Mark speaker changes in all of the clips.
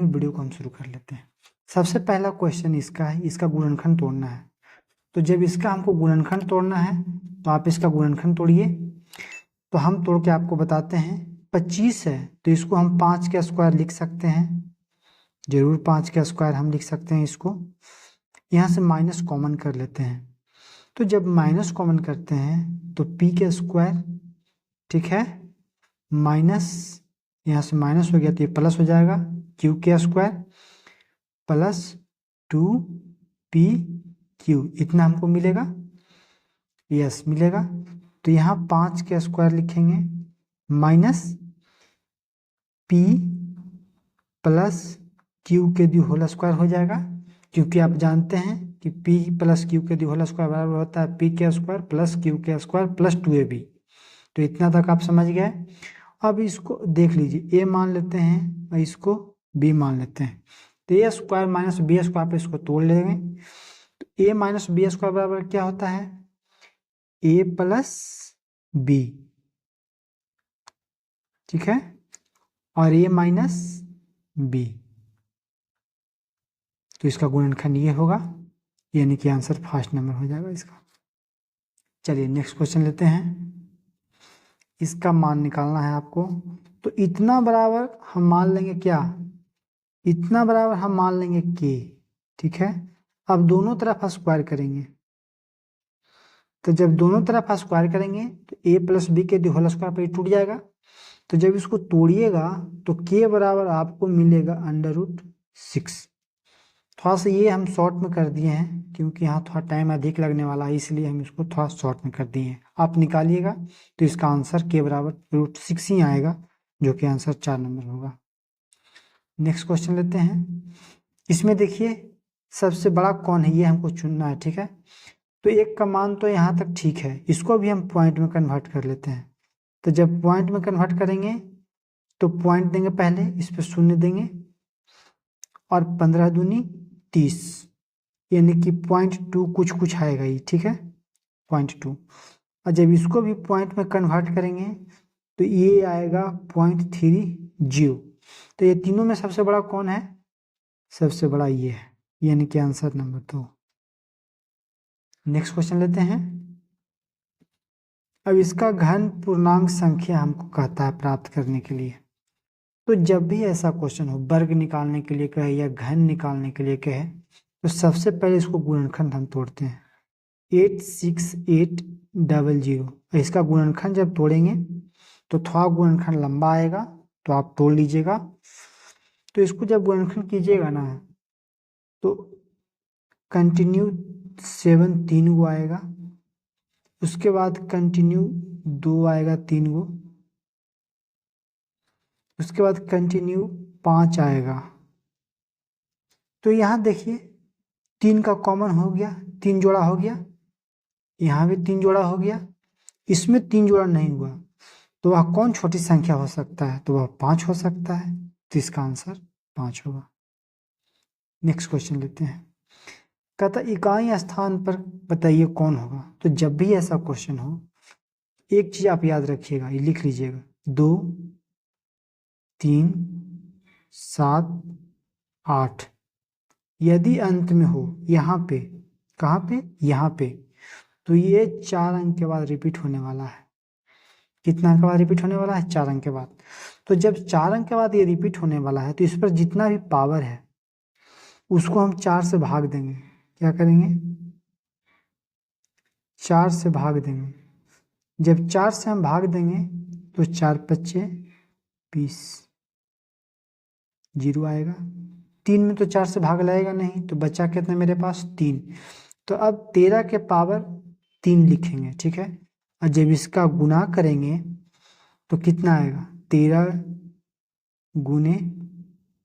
Speaker 1: हुई वीडियो को हम शुरू कर लेते हैं। सबसे पहला क्वेश्चन इसका है, इसका गुणनखंड तोड़ना है। तो जब इसका हमको गुणनखंड तोड़ना है तो आप इसका गुणनखंड तोड़िए। तो हम तोड़ के आपको बताते हैं। 25 है तो इसको हम 5 का स्क्वायर लिख सकते हैं, जरूर 5 का स्क्वायर हम लिख सकते हैं इसको। यहाँ से माइनस कॉमन कर लेते हैं। तो जब माइनस कॉमन करते हैं तो p का स्क्वायर, ठीक है, माइनस, यहाँ से माइनस हो गया तो ये प्लस हो जाएगा, q का स्क्वायर प्लस 2pq, इतना हमको मिलेगा, यस मिलेगा। तो यहाँ 5 का स्क्वायर लिखेंगे माइनस p प्लस q के दी होल स्क्वायर हो जाएगा, क्योंकि आप जानते हैं कि p प्लस q के दी होल स्क्वायर बराबर होता है p का स्क्वायर प्लस q का स्क्वायर प्लस 2ab। तो इतना तक आप समझ गए। अब इसको देख लीजिए, a मान लेते हैं और इसको b मान लेते हैं। तो a square minus b square पे इसको तोड़ लेंगे। तो a माइनस बी स्क्वायर बराबर क्या होता है, a प्लस b, ठीक है, और a माइनस b। तो इसका गुणनखंड ये होगा, यानी कि आंसर फर्स्ट नंबर हो जाएगा इसका। चलिए नेक्स्ट क्वेश्चन लेते हैं। इसका मान निकालना है आपको। तो इतना बराबर हम मान लेंगे क्या, इतना बराबर हम मान लेंगे k, ठीक है। अब दोनों तरफ स्क्वायर करेंगे। तो जब दोनों तरफ स्क्वायर करेंगे तो a प्लस बी के होल स्क्वायर पर टूट जाएगा। तो जब इसको तोड़िएगा तो k बराबर आपको मिलेगा √6। थोड़ा सा ये हम शॉर्ट में कर दिए हैं, क्योंकि यहाँ थोड़ा टाइम अधिक लगने वाला है, इसलिए हम इसको थोड़ा शॉर्ट में कर दिए हैं। आप निकालिएगा तो इसका आंसर k बराबर √6 ही आएगा, जो कि आंसर 4 नंबर होगा। नेक्स्ट क्वेश्चन लेते हैं। इसमें देखिए सबसे बड़ा कौन है ये हमको चुनना है, ठीक है। तो एक का मान तो यहाँ तक ठीक है, इसको भी हम पॉइंट में कन्वर्ट कर लेते हैं। तो जब पॉइंट में कन्वर्ट करेंगे तो पॉइंट देंगे पहले, इस पर शून्य देंगे, और 15 दूनी 30, यानी कि 0.2 कुछ कुछ आएगा ये, ठीक है, 0.2। और जब इसको भी पॉइंट में कन्वर्ट करेंगे तो ये आएगा 0.30। तो ये तीनों में सबसे बड़ा कौन है, सबसे बड़ा ये है, यानी कि आंसर नंबर 2। नेक्स्ट क्वेश्चन लेते हैं। अब इसका घन पूर्णांक संख्या हमको कहता है प्राप्त करने के लिए। तो जब भी ऐसा क्वेश्चन हो, वर्ग निकालने के लिए कहे या घन निकालने के लिए कहे, तो सबसे पहले इसको गुणनखंड हम तोड़ते हैं। 86800, इसका गुणनखंड जब तोड़ेंगे तो थोड़ा गुणनखंड लंबा आएगा, तो आप तोड़ लीजिएगा। तो इसको जब गुणनखंड कीजिएगा ना तो कंटिन्यू 7 3 गो आएगा, उसके बाद कंटिन्यू 2 आएगा 3 गो, उसके बाद कंटिन्यू 5 आएगा। तो यहाँ देखिए 3 का कॉमन हो गया, 3 जोड़ा हो गया, यहाँ भी 3 जोड़ा हो गया, इसमें 3 जोड़ा नहीं हुआ। तो वह कौन छोटी संख्या हो सकता है, तो वह 5 हो सकता है। तो इसका आंसर 5 होगा। नेक्स्ट क्वेश्चन लेते हैं। कहता इकाई स्थान पर बताइए कौन होगा। तो जब भी ऐसा क्वेश्चन हो, एक चीज आप याद रखिएगा, ये लिख लीजिएगा, 2 3 7 8। यदि अंत में हो यहाँ पे, कहाँ पे, यहाँ पे, तो ये 4 अंक के बाद रिपीट होने वाला है। कितना अंक के बाद रिपीट होने वाला है, 4 अंक के बाद। तो जब 4 अंक के बाद ये रिपीट होने वाला है तो इस पर जितना भी पावर है उसको हम 4 से भाग देंगे। क्या करेंगे, 4 से भाग देंगे। जब 4 से हम भाग देंगे तो 4 5 20, 0 आएगा। 3 में तो 4 से भाग लाएगा नहीं, तो बचा कितना मेरे पास, 3। तो अब 13 के पावर 3 लिखेंगे, ठीक है। और जब इसका गुना करेंगे तो कितना आएगा, 13 गुने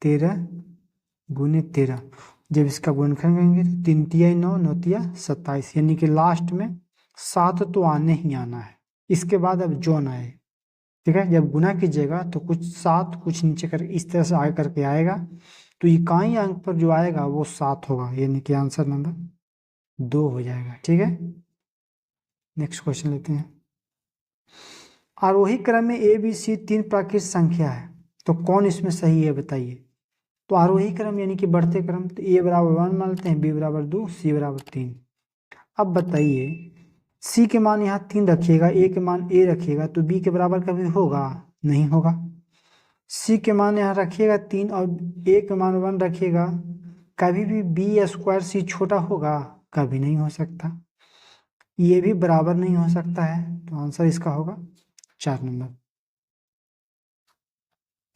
Speaker 1: 13 गुने 13। जब इसका गुणनखंड करेंगे तो 3 तिया 9, 9 तिया 27, यानी कि लास्ट में 7 तो आने ही आना है। इसके बाद अब जोन आए, ठीक है। जब गुना कीजिएगा तो कुछ 7 कुछ नीचे कर इस तरह से आगे करके आएगा, तो इकाई अंक पर जो आएगा वो 7 होगा, यानी कि आंसर नंबर 2 हो जाएगा, ठीक है। नेक्स्ट क्वेश्चन लेते हैं। आरोही क्रम में ए बी सी 3 प्राकृत संख्या है, तो कौन इसमें सही है बताइए। तो आरोही क्रम यानी कि बढ़ते क्रम, तो ए बराबर 1 मान लेते हैं, बी बराबर 2, सी बराबर 3। अब बताइए सी के मान यहाँ 3 रखिएगा, ए के मान ए रखिएगा, तो बी के बराबर कभी होगा? नहीं होगा। सी के मान यहाँ रखिएगा 3 और ए के मान 1 रखिएगा, कभी भी बी स्क्वायर सी छोटा होगा? कभी नहीं हो सकता। ये भी बराबर नहीं हो सकता है, तो आंसर इसका होगा 4 नंबर।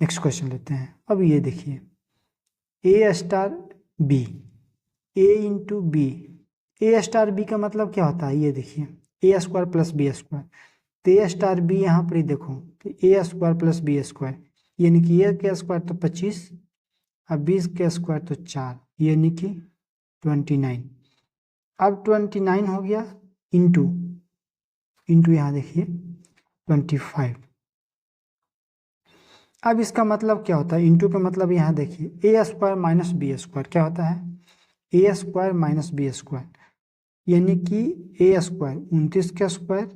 Speaker 1: नेक्स्ट क्वेश्चन लेते हैं। अब ये देखिए ए स्टार बी, ए इंटू बी, ए स्टार बी का मतलब क्या होता है? ये देखिए ए स्क्वायर प्लस बी स्क्वायर, तो ए स्टार बी यहाँ पर ही देखो, तो ए स्क्वायर प्लस बी स्क्वायर, यानी कि ए के स्क्वायर तो 25 और 20 के स्क्वायर तो 4, यानी कि 29। अब 29 हो गया इंटू यहाँ देखिए 25। अब इसका मतलब क्या होता है? इंटू का मतलब यहाँ देखिए ए स्क्वायर माइनस बी स्क्वायर क्या होता है? ए स्क्वायर माइनस बी स्क्वायर, यानी कि ए स्क्वायर 29 के स्क्वायर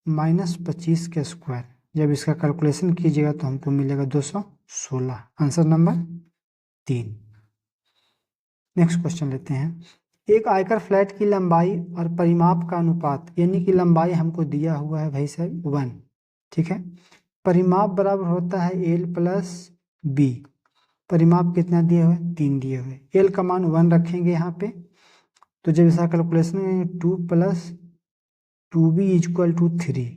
Speaker 1: माइनस 25 के स्क्वायर। जब इसका कैलकुलेशन कीजिएगा तो हमको मिलेगा 216, आंसर नंबर 3। नेक्स्ट क्वेश्चन लेते हैं। एक आयकर फ्लैट की लंबाई और परिमाप का अनुपात, यानी कि लंबाई हमको दिया हुआ है भाई साहब 1, ठीक है। परिमाप बराबर होता है एल प्लस बी। परिमाप कितना दिए हुए? 3 दिए हुए। एल का मान 1 रखेंगे यहाँ पे, तो जब इसका कैलकुलेशन में 2 प्लस 2b इक्वल टू 3,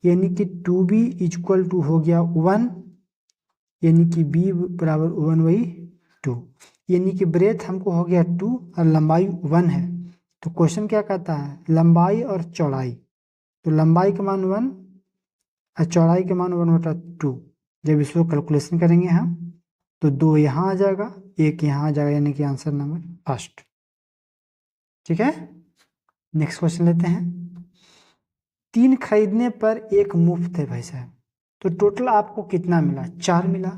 Speaker 1: यानी कि 2b इक्वल टू हो गया 1, यानी कि b बराबर 1/2, यानी कि ब्रेथ हमको हो गया 2 और लंबाई 1 है। तो क्वेश्चन क्या कहता है? लंबाई और चौड़ाई, तो लंबाई का मान 1 और चौड़ाई के मान 1/2। जब इसको कैलकुलेशन करेंगे हम तो 2 यहाँ आ जाएगा, 1 यहाँ आ जाएगा, यानी कि आंसर नंबर फर्स्ट, ठीक है। नेक्स्ट क्वेश्चन लेते हैं। 3 खरीदने पर 1 मुफ्त है भाई साहब, तो टोटल आपको कितना मिला? 4 मिला,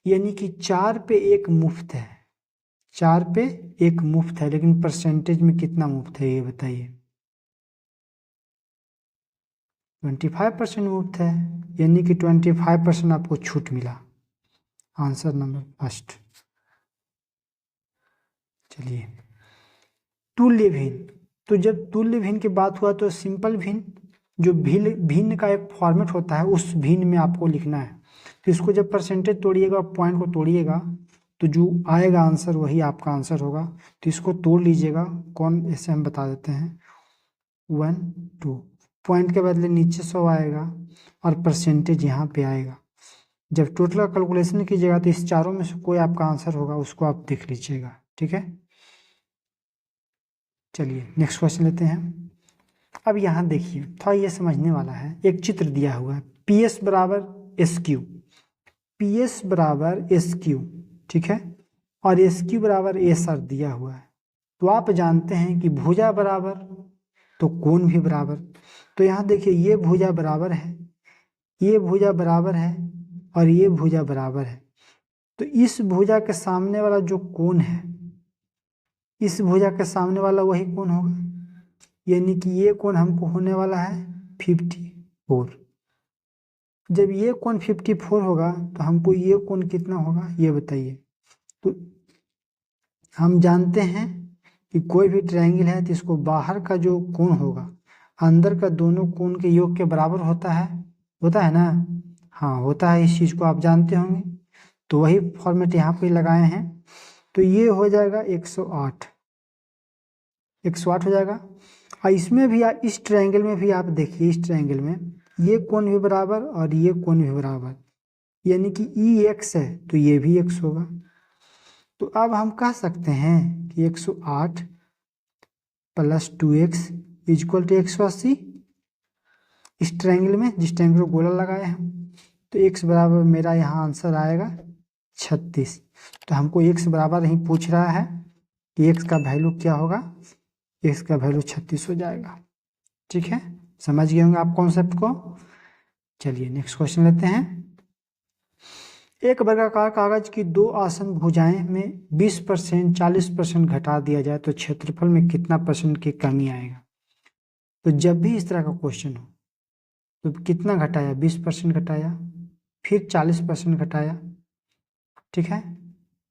Speaker 1: यानी कि 4 पे 1 मुफ्त है, 4 पे 1 मुफ्त है, लेकिन परसेंटेज में कितना मुफ्त है ये बताइए? 25% मुफ्त है, यानी कि 25% आपको छूट मिला, आंसर नंबर फर्स्ट। चलिए तुल्य भिन्न, तो जब तुल्य भिन्न की बात हुआ तो सिंपल भिन्न, जो भिन्न का एक फॉर्मेट होता है उस भिन्न में आपको लिखना है। तो इसको जब परसेंटेज तोड़िएगा, पॉइंट को तोड़िएगा, तो जो आएगा आंसर वही आपका आंसर होगा। तो इसको तोड़ लीजिएगा, कौन ऐसे हम बता देते हैं 1 2, पॉइंट के बदले नीचे 100 आएगा और परसेंटेज यहाँ पे आएगा। जब टोटल का कैलकुलेशन कीजिएगा तो इस चारों में से कोई आपका आंसर होगा, उसको आप देख लीजिएगा, ठीक है। चलिए नेक्स्ट क्वेश्चन लेते हैं। अब यहाँ देखिए थोड़ा ये समझने वाला है, एक चित्र दिया हुआ है पी एस बराबर एस क्यू, पी एस बराबर एस क्यू, ठीक है, और एस क्यू बराबर एस आर दिया हुआ है। तो आप जानते हैं कि भुजा बराबर तो कोण भी बराबर। तो यहाँ देखिए ये भुजा बराबर है, ये भुजा बराबर है और ये भुजा बराबर है। तो इस भुजा के सामने वाला जो कोण है, इस भुजा के सामने वाला वही कोण होगा, यानी कि ये कोण हमको होने वाला है 54। जब ये कोण 54 होगा तो हमको ये कोण कितना होगा ये बताइए। तो हम जानते हैं कि कोई भी ट्रायंगल है तो इसको बाहर का जो कोण होगा अंदर का दोनों कोण के योग के बराबर होता है ना? हाँ होता है, इस चीज़ को आप जानते होंगे। तो वही फॉर्मेट यहाँ पे लगाए हैं। तो ये हो जाएगा 108 हो जाएगा। और इसमें भी इस ट्रायंगल में भी आप देखिए, इस ट्रायंगल में ये कोण भी बराबर और ये कोण भी बराबर, यानी कि ई एक्स है तो ये भी एक्स होगा। तो अब हम कह सकते हैं कि 108 प्लस 2x इक्वल टू 180। इस ट्रायंगल में जिस ट्रायंगल को गोला लगाए हम, तो x बराबर मेरा यहाँ आंसर आएगा 36। तो हमको x बराबर ही पूछ रहा है कि x का वैल्यू क्या होगा, x का वैल्यू 36 हो जाएगा, ठीक है। समझ गए होंगे आप कॉन्सेप्ट को। चलिए नेक्स्ट क्वेश्चन लेते हैं। एक वर्गाकार कागज की 2 आसन भुजाएं में 20% 40% घटा दिया जाए तो क्षेत्रफल में कितना % की कमी आएगा? तो जब भी इस तरह का क्वेश्चन हो तो कितना घटाया, 20% घटाया, फिर 40% घटाया, ठीक है।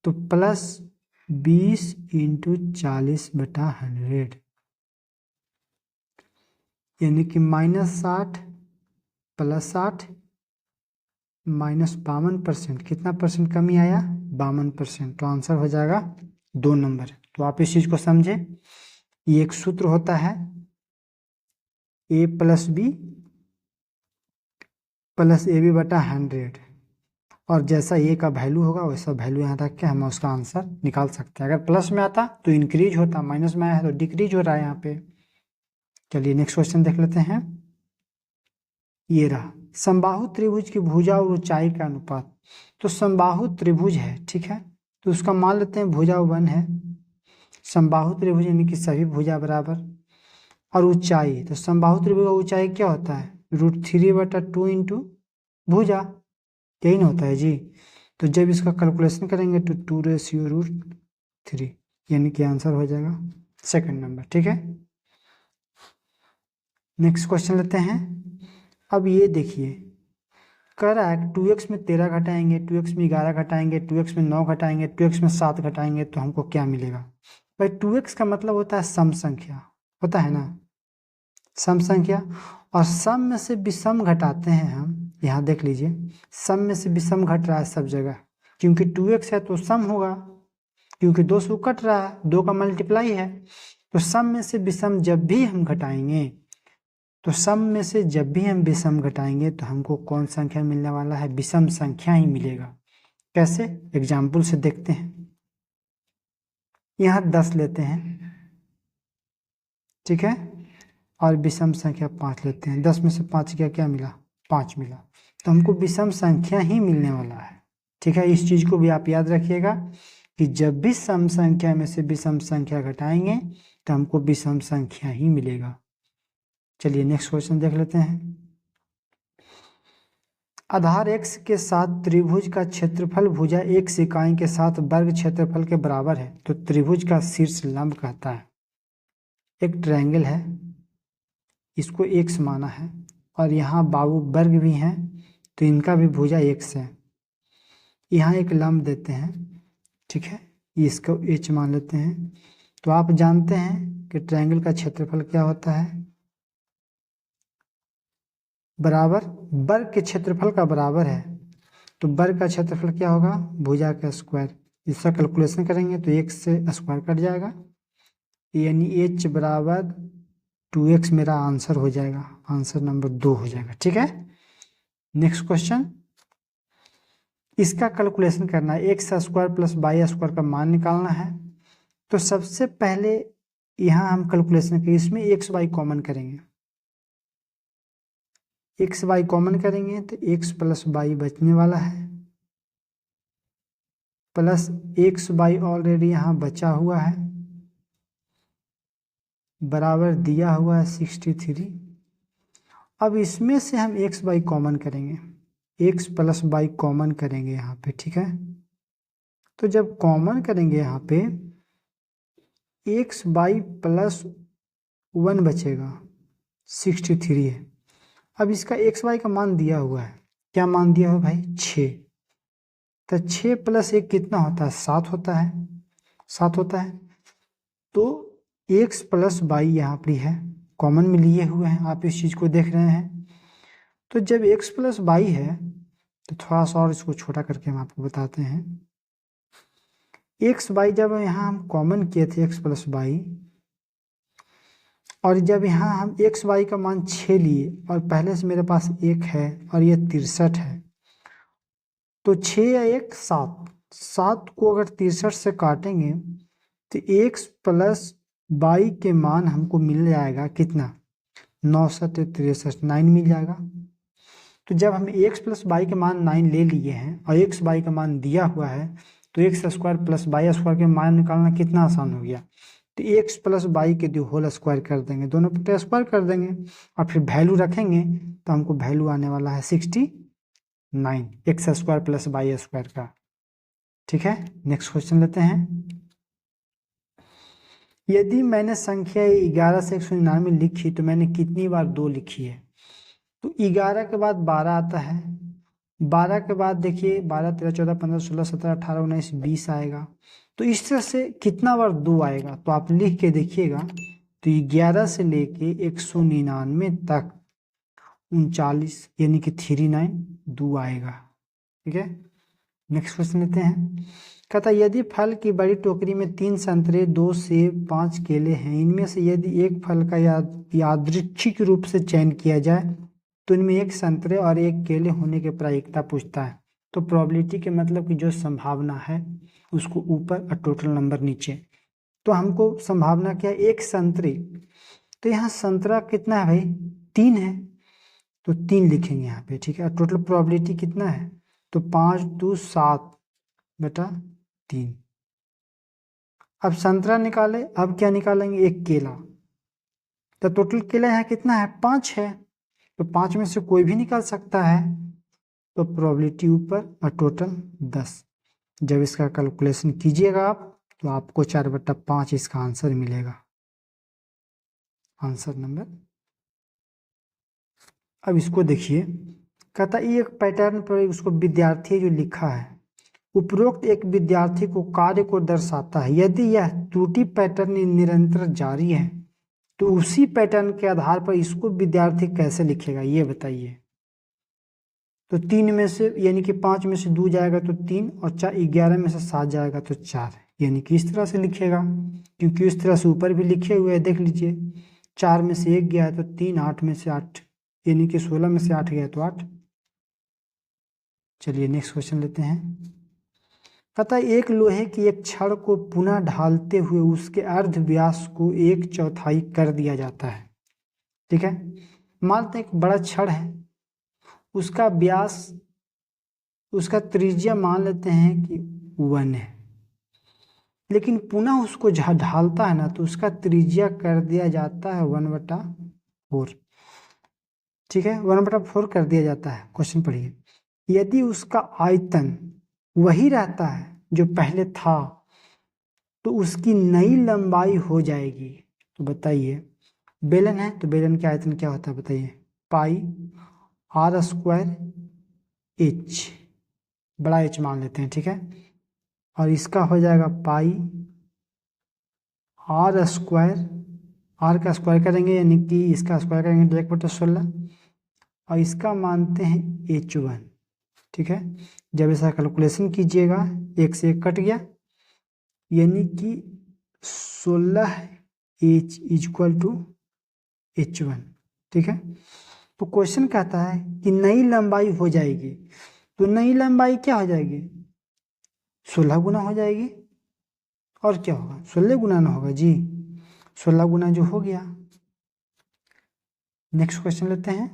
Speaker 1: तो +20 × 40/100 यानी कि -60 + 60 -52%। कितना परसेंट कमी आया? 52%। तो आंसर हो जाएगा 2 नंबर। तो आप इस चीज़ को समझे, ये एक सूत्र होता है A + B + AB/100, और जैसा ए का वैल्यू होगा वैसा वैल्यू यहाँ रख के हम उसका आंसर निकाल सकते हैं। अगर प्लस में आता तो इंक्रीज होता, माइनस में आया है तो डिक्रीज हो रहा है यहाँ पे। चलिए नेक्स्ट क्वेश्चन देख लेते हैं। ये रहा, समबाहु त्रिभुज की भुजा और ऊंचाई का अनुपात। तो समबाहु त्रिभुज है, ठीक है, तो उसका मान लेते हैं भुजा 1 है। समबाहु त्रिभुज यानी कि सभी भुजा बराबर, और ऊंचाई, तो समबाहु त्रिभुज का ऊंचाई क्या होता है? √3/2 × भुजा, यही ना होता है जी। तो जब इसका कैलकुलेशन करेंगे तो 2/√3 यानी कि आंसर हो जाएगा सेकंड नंबर, ठीक है। नेक्स्ट क्वेश्चन लेते हैं। अब ये देखिए, कह रहा है 2x में 13 घटाएंगे, 2x में 11 घटाएंगे, 2x में 9 घटाएंगे, 2x में 7 घटाएंगे तो हमको क्या मिलेगा? भाई 2x का मतलब होता है सम संख्या, होता है ना, सम संख्या। और सम में से विषम घटाते हैं हम, यहाँ देख लीजिए, सम में से विषम घट रहा है सब जगह, क्योंकि 2x है तो सम होगा, क्योंकि 2 से कट रहा है, 2 का मल्टीप्लाई है। तो सम में से विषम जब भी हम घटाएंगे, तो सम में से जब भी हम विषम घटाएंगे तो हमको कौन संख्या मिलने वाला है? विषम संख्या ही मिलेगा। कैसे? एग्जाम्पल से देखते हैं। यहाँ 10 लेते हैं, ठीक है, और विषम संख्या 5 लेते हैं। 10 में से 5 क्या मिला? 5 मिला। तो हमको विषम संख्या ही मिलने वाला है, ठीक है। इस चीज को भी आप याद रखिएगा कि जब भी सम संख्या में से विषम संख्या घटाएंगे तो हमको विषम संख्या ही मिलेगा। चलिए नेक्स्ट क्वेश्चन देख लेते हैं। आधार x के साथ त्रिभुज का क्षेत्रफल भुजा x इकाई के साथ वर्ग क्षेत्रफल के बराबर है, तो त्रिभुज का शीर्ष लंब कहता है। एक ट्रायंगल है, इसको x माना है, और यहाँ बाहु वर्ग भी हैं, तो इनका भी भुजा x है। यहाँ एक लंब देते हैं, ठीक है, इसको h मान लेते हैं। तो आप जानते हैं कि ट्रायंगल का क्षेत्रफल क्या होता है? बराबर वर्ग के क्षेत्रफल का बराबर है। तो वर्ग का क्षेत्रफल क्या होगा? भुजा का स्क्वायर। इसका कैलकुलेशन करेंगे तो x से स्क्वायर कट जाएगा, यानी h बराबर 2x मेरा आंसर हो जाएगा, आंसर नंबर 2 हो जाएगा, ठीक है। नेक्स्ट क्वेश्चन, इसका कैलकुलेशन करना है, x² + y² का मान निकालना है। तो सबसे पहले यहाँ हम कैलकुलेशन करेंगे, इसमें x y कॉमन करेंगे, x y कॉमन करेंगे तो x + y बचने वाला है, प्लस x y ऑलरेडी यहाँ बचा हुआ है, बराबर दिया हुआ है 63। अब इसमें से हम x y कॉमन करेंगे, x + y कॉमन करेंगे यहाँ पे, ठीक है। तो जब कॉमन करेंगे यहाँ पे x y + 1 बचेगा, 63 है। अब इसका x y का मान दिया हुआ है, क्या मान दिया हुआ भाई? 6। तो 6 + 1 कितना होता है? 7 होता है, 7 होता है। तो x + y यहाँ पर है, कॉमन में लिए हुए हैं, आप इस चीज़ को देख रहे हैं। तो जब x + y है तो थोड़ा सा और इसको छोटा करके हम आपको बताते हैं। x y जब यहाँ हम कॉमन किए थे x + y, और जब यहाँ हम x y का मान 6 लिए, और पहले से मेरे पास 1 है और ये 63 है, तो 6 या 1 7, 7 को अगर 63 से काटेंगे तो x + y के मान हमको मिल जाएगा कितना? 9 7 63, 9 मिल जाएगा। तो जब हम x + y के मान 9 ले लिए हैं और x y का मान दिया हुआ है, तो x² + y² के मान निकालना कितना आसान हो गया। तो x + y के जो होल स्क्वायर कर देंगे, दोनों पे स्क्वायर कर देंगे और फिर वैल्यू रखेंगे, तो हमको वैल्यू आने वाला है 69, x² + y² का, ठीक है। नेक्स्ट क्वेश्चन लेते हैं। यदि मैंने संख्या 11 से 199 लिखी तो मैंने कितनी बार 2 लिखी है? तो 11 के बाद 12 आता है, 12 के बाद देखिए 12, 13, 14, 15, 16, 17, 18, 19, 20 आएगा। तो इस तरह से कितना बार 2 आएगा, तो आप लिख के देखिएगा। तो 11 से लेके 199 तक 39 यानी कि 39 2 आएगा। ठीक है, नेक्स्ट क्वेश्चन लेते हैं। कहता यदि फल की बड़ी टोकरी में 3 संतरे, 2 सेब, 5 केले हैं, इनमें से यदि एक फल का यादृच्छिक रूप से चयन किया जाए तो इनमें 1 संतरे और 1 केले होने की प्रायिकता पूछता है। तो प्रोबेबिलिटी के मतलब कि जो संभावना है उसको ऊपर और टोटल नंबर नीचे। तो हमको संभावना क्या है, 1 संतरे, तो यहाँ संतरा कितना है भाई, 3 है, तो 3 लिखेंगे यहाँ पे। ठीक है, टोटल प्रोबेबिलिटी कितना है, तो 5 2 7 बेटा 3। अब संतरा निकाले, अब क्या निकालेंगे, 1 केला। तो टोटल केला यहाँ कितना है, 5 है, तो 5 में से कोई भी निकाल सकता है। तो प्रोबेबिलिटी ऊपर और टोटल 10। जब इसका कैलकुलेशन कीजिएगा आप तो आपको 4/5 इसका आंसर मिलेगा, आंसर नंबर। अब इसको देखिए, कहता एक पैटर्न पर उसको विद्यार्थी जो लिखा है, उपरोक्त एक विद्यार्थी को कार्य को दर्शाता है। यदि यह त्रुटि पैटर्न निरंतर जारी है तो उसी पैटर्न के आधार पर इसको विद्यार्थी कैसे लिखेगा, ये बताइए। तो 3 में से यानी कि 5 में से 2 जाएगा तो 3, और 11 में से 7 जाएगा तो 4, यानी कि इस तरह से लिखेगा, क्योंकि इस तरह से ऊपर भी लिखे हुए हैं, देख लीजिए। 4 में से 1 गया है तो 3, 8 में से 8 यानी कि 16 में से 8 गया तो 8। चलिए नेक्स्ट क्वेश्चन लेते हैं। कहता है एक लोहे की एक छड़ को पुनः ढालते हुए उसके अर्ध व्यास को 1/4 कर दिया जाता है। ठीक है, मानते हैं एक बड़ा छड़ है, उसका व्यास, उसका त्रिज्या मान लेते हैं कि 1 है, लेकिन पुनः उसको ढालता है ना तो उसका त्रिज्या कर दिया जाता है 1/4। ठीक है, 1/4 कर दिया जाता है। क्वेश्चन पढ़िए, यदि उसका आयतन वही रहता है जो पहले था तो उसकी नई लंबाई हो जाएगी। तो बताइए, बेलन है तो बेलन का आयतन क्या होता है बताइए, पाई r², h, बड़ा h मान लेते हैं। ठीक है, और इसका हो जाएगा पाई r², r का स्क्वायर करेंगे यानी कि इसका स्क्वायर करेंगे 1/16, और इसका मानते हैं h1। ठीक है, जब ऐसा कैलकुलेशन कीजिएगा 1 से 1 कट गया, यानी कि 16h = h1। ठीक है, तो क्वेश्चन कहता है कि नई लंबाई हो जाएगी, तो नई लंबाई क्या हो जाएगी, 16 गुना हो जाएगी। और क्या होगा, 16 गुना ना होगा जी, 16 गुना जो हो गया। नेक्स्ट क्वेश्चन लेते हैं।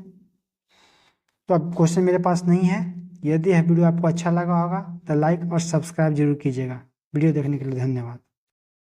Speaker 1: तो अब क्वेश्चन मेरे पास नहीं है। यदि यह वीडियो आपको अच्छा लगा होगा तो लाइक और सब्सक्राइब जरूर कीजिएगा। वीडियो देखने के लिए धन्यवाद।